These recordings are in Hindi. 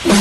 हेलो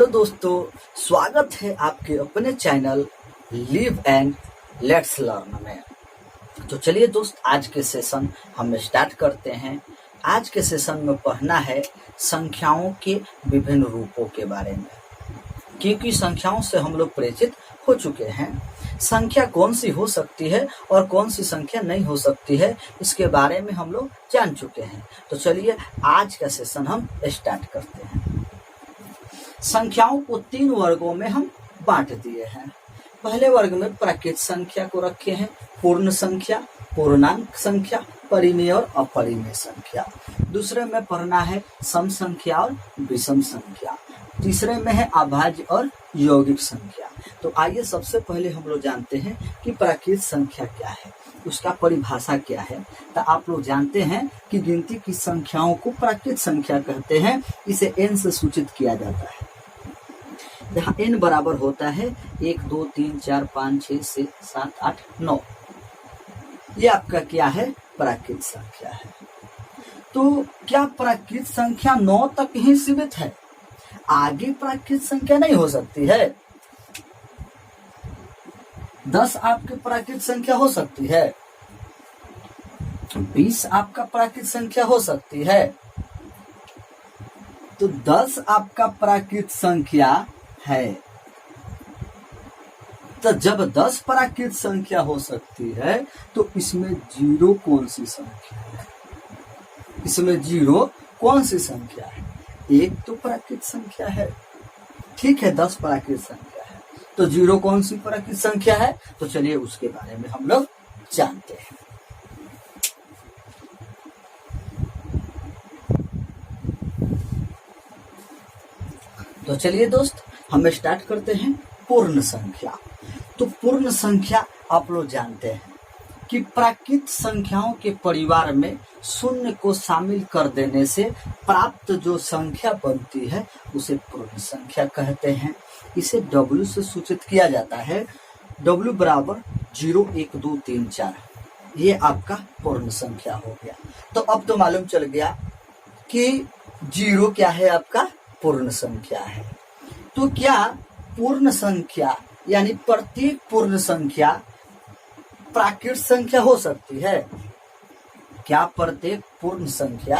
दोस्तों, स्वागत है आपके अपने channel live and let's learn में। तो चलिए दोस्त, आज के सेशन हम स्टार्ट करते हैं। आज के सेशन में पढ़ना है संख्याओं के विभिन्न रूपों के बारे में, क्योंकि संख्याओं से हम लोग परिचित हो चुके हैं। संख्या कौन सी हो सकती है और कौन सी संख्या नहीं हो सकती है, इसके बारे में हम लोग जान चुके हैं। तो चलिए आज का सेशन हम स्टार्ट करते हैं। संख्याओं को 3 वर्गों में हम बांट दिए हैं। पहले वर्ग में प्राकृत संख्या को रखे हैं, पूर्ण संख्या, पूर्णांक संख्या, परिमेय और अपरिमेय संख्या। दूसरे में पढ़ना है सम संख्या और विषम संख्या। तीसरे में है अभाज्य और यौगिक संख्या। तो आइए सबसे पहले हम लोग जानते हैं कि प्राकृत संख्या क्या है, उसका परिभाषा क्या है। तो आप लोग जानते हैं कि गिनती की संख्याओं को प्राकृत संख्या कहते हैं। इसे n से सूचित किया जाता है, जहाँ n बराबर होता है 1, 2, 3, 4, 5, 6, 7, 8, 9। ये आपका क्या है, प्राकृत संख्या है। तो क्या प्राकृत संख्या 9 तक ही सीमित है? आगे प्राकृत संख्या नहीं हो सकती है? 10 आपकी प्राकृत संख्या हो सकती है, 20 आपका प्राकृत संख्या हो सकती है। तो 10 आपका प्राकृत संख्या है। तो जब 10 प्राकृत संख्या हो सकती है तो इसमें जीरो कौन सी संख्या है? इसमें जीरो कौन सी संख्या है? एक तो प्राकृत संख्या है, ठीक है, 10 प्राकृत संख्या है, तो जीरो कौन सी प्राकृत संख्या है? तो चलिए उसके बारे में हम लोग जानते हैं। तो चलिए दोस्त, हम स्टार्ट करते हैं पूर्ण संख्या। तो पूर्ण संख्या आप लोग जानते हैं कि प्राकृत संख्याओं के परिवार में शून्य को शामिल कर देने से प्राप्त जो संख्या बनती है उसे पूर्ण संख्या कहते हैं। इसे W से सूचित किया जाता है। W बराबर 0, 1, 2, 3, 4। ये आपका पूर्ण संख्या हो गया। तो अब तो मालूम चल गया कि 0 क्या है, आपका पूर्ण संख्या है। तो क्या पूर्ण संख्या यानी प्रत्येक पूर्ण संख्या प्राकृत संख्या हो सकती है? क्या प्रत्येक पूर्ण संख्या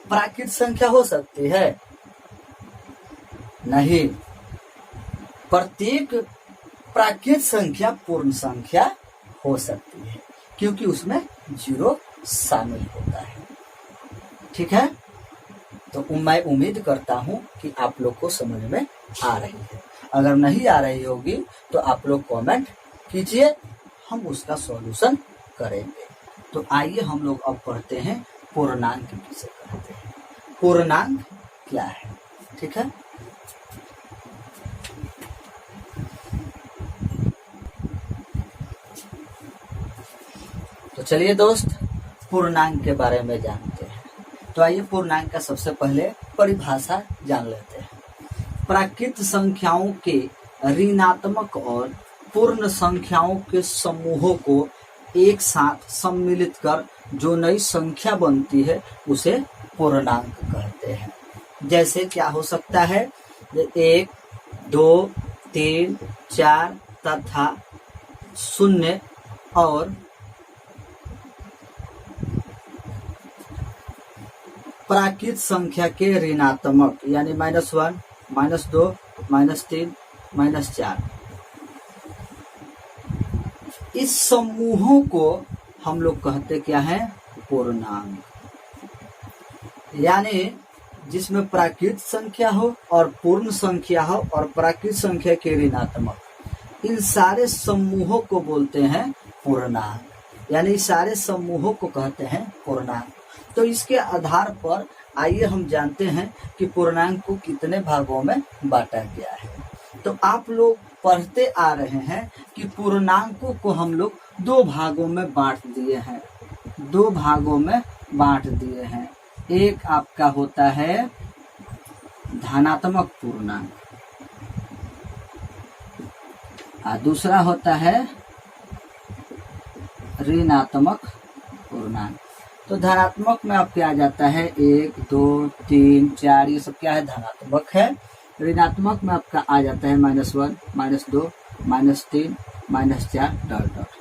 प्राकृत संख्या हो सकती है? नहीं, प्रत्येक प्राकृत संख्या पूर्ण संख्या हो सकती है, क्योंकि उसमें जीरो शामिल होता है। ठीक है, तो मैं उम्मीद करता हूं कि आप लोग को समझ में आ रही है। अगर नहीं आ रही होगी तो आप लोग कमेंट कीजिए, हम उसका सॉल्यूशन करेंगे। तो आइए हम लोग अब पढ़ते हैं पूर्णांक किसे कहते हैं, पूर्णांक क्या है। ठीक है, तो चलिए दोस्त, पूर्णांक के बारे में जानते हैं। तो आइए पूर्णांक का सबसे पहले परिभाषा जान लेते हैं। प्राकृत संख्याओं के ऋणात्मक और पूर्ण संख्याओं के समूहों को एक साथ सम्मिलित कर जो नई संख्या बनती है उसे पूर्णांक कहते हैं। जैसे क्या हो सकता है, 1, 2, 3, 4 तथा 0 और प्राकृत संख्या के ऋणात्मक यानी -1, -2, -3, -4। इस समूहों को हम लोग कहते क्या है, पूर्णांक। यानी जिसमें प्राकृत संख्या हो और पूर्ण संख्या हो और प्राकृत संख्या के ऋणात्मक, इन सारे समूहों को बोलते हैं पूर्णांक। यानी सारे समूहों को कहते हैं पूर्णांक। तो इसके आधार पर आइए हम जानते हैं कि पूर्णांक को कितने भागों में बांटा गया है। तो आप लोग पढ़ते आ रहे हैं कि पूर्णांकों को हम लोग 2 भागों में बांट दिए हैं। 2 भागों में बांट दिए हैं। एक आपका होता है धनात्मक पूर्णांक और दूसरा होता है ऋणात्मक पूर्णांक। तो धनात्मक में आपके आ जाता है 1 2 3 4, ये सब क्या है, धनात्मक है। ऋणात्मक में आपका आ जाता है -1 -2 -3 -4 डॉट डॉट।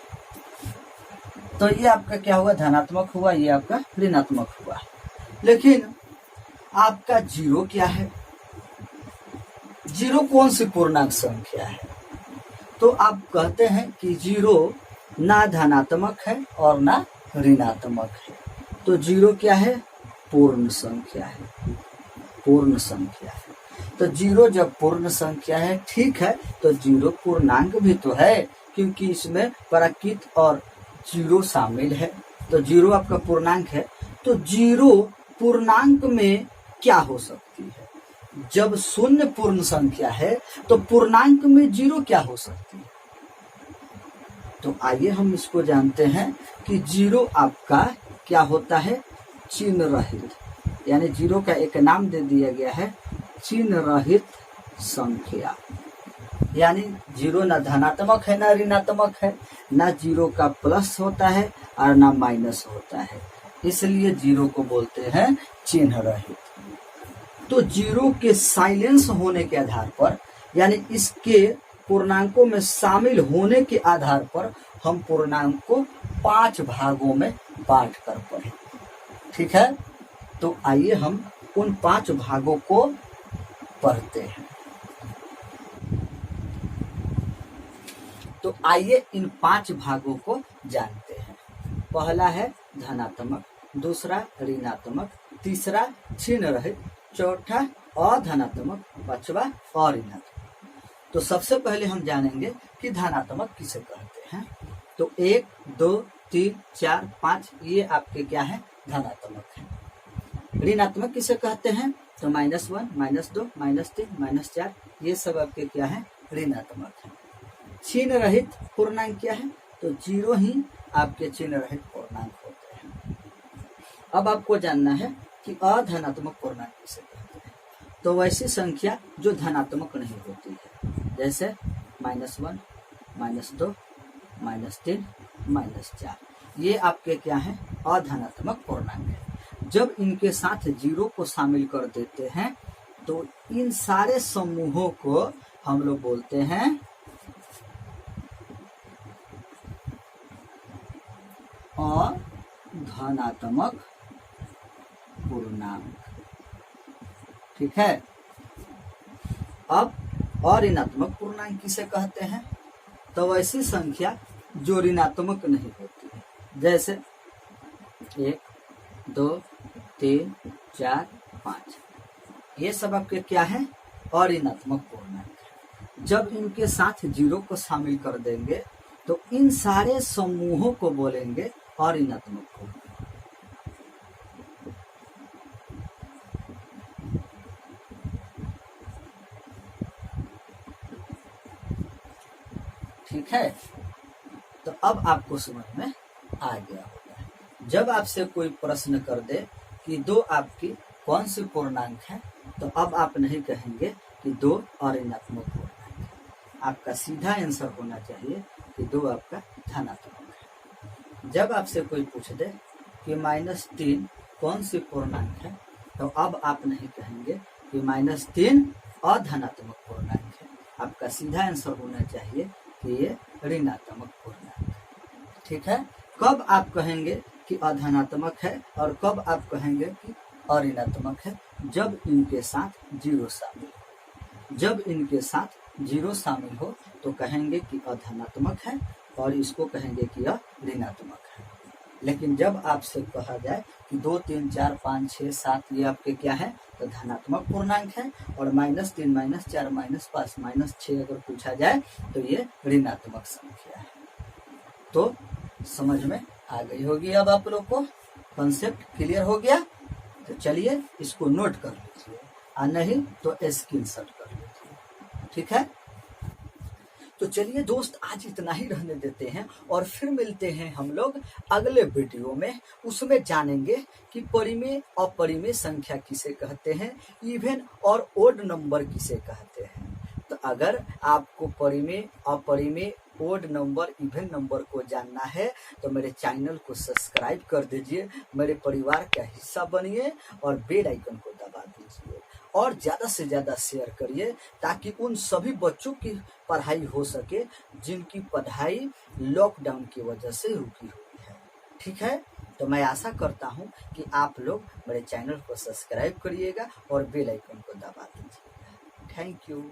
तो ये आपका क्या हुआ, धनात्मक हुआ, ये आपका ऋणात्मक हुआ। लेकिन आपका जीरो क्या है, जीरो कौन सी पूर्णांक संख्या है? तो आप कहते हैं कि जीरो ना धनात्मक है और ना ऋणात्मक है। तो जीरो क्या है, पूर्ण संख्या है, पूर्ण संख्या है। तो जीरो जब पूर्ण संख्या है, ठीक है, तो जीरो पूर्णांक भी तो है, क्योंकि इसमें प्राकृत और जीरो शामिल है। तो जीरो आपका पूर्णांक है। तो जीरो पूर्णांक में क्या हो सकती है? जब शून्य पूर्ण संख्या है तो पूर्णांक में जीरो क्या हो सकती है? तो आइए हम इसको जानते हैं कि जीरो आपका क्या होता है, चिन्ह रहित, यानी जीरो का एक नाम दे दिया गया है, चिन्ह रहित संख्या। यानी जीरो ना धनात्मक है ना ऋणात्मक है, ना जीरो का प्लस होता है और ना माइनस होता है, इसलिए जीरो को बोलते हैं चिन्ह रहित। तो जीरो के साइलेंस होने के आधार पर, यानी इसके पूर्णांकों में शामिल होने के आधार पर हम पूर्णांक को 5 भागों में बांट कर पढ़ें। ठीक है, तो आइए हम उन 5 भागों को पढ़ते हैं। तो आइए इन 5 भागों को जानते हैं। पहला है धनात्मक, दूसरा ऋणात्मक, तीसरा चिन्ह रहित, चौथा अधनात्मक, पांचवा अऋणात्मक। तो सबसे पहले हम जानेंगे कि धनात्मक किसे कहते हैं। तो 1 2 3 4 5 ये आपके क्या है, धनात्मक है। ऋणात्मक किसे कहते हैं? तो -1 -2 -3 -4 ये सब आपके क्या है, ऋणात्मक है। चिन्ह रहित पूर्णांक क्या है? तो जीरो ही आपके चिन्ह रहित पूर्णांक होते हैं। अब आपको जानना है कि अधनात्मक पूर्णांक किसे कहते हैं। तो वैसी संख्या जो धनात्मक नहीं होती है, जैसे -1 -2 -3 -4, ये आपके क्या है, अधनात्मक पूर्णांक है। जब इनके साथ जीरो को शामिल कर देते हैं तो इन सारे समूहों को हम लोग बोलते हैं अधनात्मक पूर्णांक। ठीक है। अब अऋणात्मक पूर्णांक किसे कहते हैं? तो वैसी संख्या जो ऋणात्मक नहीं होती है, जैसे 1 2 3 4 5, ये सब आपके क्या है, अऋणात्मक पूर्णांक है। जब इनके साथ जीरो को शामिल कर देंगे तो इन सारे समूहों को बोलेंगे अऋणात्मक पूर्णांक। ठीक है, तो अब आपको समझ में आ गया होगा। जब आपसे कोई प्रश्न कर दे कि दो आपकी कौन सी पूर्णांक है, तो अब आप नहीं कहेंगे कि 2 अऋणात्मक पूर्णांक है। आपका सीधा आंसर होना चाहिए कि 2 आपका धनात्मक है। जब आपसे कोई पूछ दे कि -3 कौन सी पूर्णांक है, तो अब आप नहीं कहेंगे कि -3 अधनात्मक पूर्णांक है। आपका सीधा आंसर होना चाहिए कि ये ऋणात्मक पूर्णांक है। ठीक है। कब आप कहेंगे कि अधनात्मक है और कब आप कहेंगे कि अऋणात्मक है? जब इनके साथ जीरो शामिल हो। जब इनके साथ जीरो शामिल हो तो कहेंगे कि अधनात्मक है और इसको कहेंगे कि यह ऋणात्मक है। लेकिन जब आपसे कहा जाए कि 2 3 4 5 6 7 ये आपके क्या है, तो धनात्मक पूर्णांक है, और -3 -4 -5 -6 अगर पूछा जाए तो ये ऋणात्मक संख्या है। तो समझ में आ गई होगी अब आप लोग को, कॉन्सेप्ट क्लियर हो गया। तो चलिए इसको नोट कर लीजिए, और नहीं तो स्क्रीनशॉट कर लीजिए। ठीक है। तो चलिए दोस्त, आज इतना ही रहने देते हैं और फिर मिलते हैं हम लोग अगले वीडियो में। उसमें जानेंगे कि परिमेय अपरिमेय संख्या किसे कहते हैं, इवन और ओड नंबर किसे कहते हैं। तो अगर आपको परिमेय अपरिमेय ओड नंबर इवन नंबर को जानना है तो मेरे चैनल को सब्सक्राइब कर दीजिए, मेरे परिवार का हिस्सा बनिए और बेल आइकन को दबा दीजिए और ज़्यादा से ज़्यादा शेयर करिए ताकि उन सभी बच्चों की पढ़ाई हो सके जिनकी पढ़ाई लॉकडाउन की वजह से रुकी हुई है। ठीक है, तो मैं आशा करता हूँ कि आप लोग मेरे चैनल को सब्सक्राइब करिएगा और बेल आइकन को दबा दीजिएगा। Thank you.